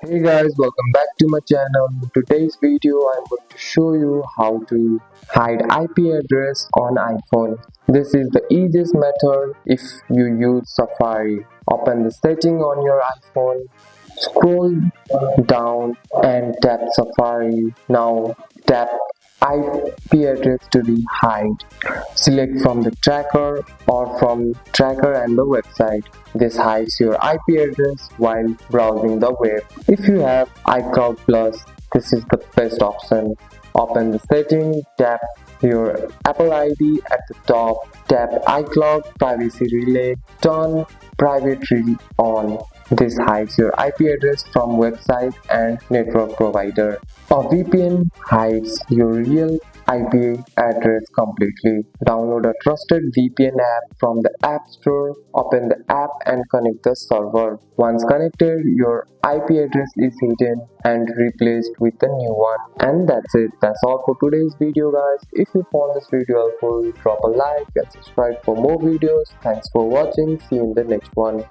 Hey guys, welcome back to my channel. In today's video, I'm going to show you how to hide IP address on iPhone. This is the easiest method if you use Safari. Open the setting on your iPhone, scroll down and tap Safari. Now tap IP address to be hide. Select from the tracker or from tracker and the website. This hides your IP address while browsing the web. If you have iCloud Plus, this is the best option. Open the setting, tap your Apple ID at the top, tap iCloud Privacy Relay, turn Private Relay on. This hides your IP address from website and network provider. A VPN hides your real IP address completely. Download a trusted VPN app from the App Store, open the app and connect the server. Once connected, your IP address is hidden and replaced with a new one. And that's it. That's all for today's video guys. If you found this video helpful, drop a like and subscribe for more videos. Thanks for watching. See you in the next one.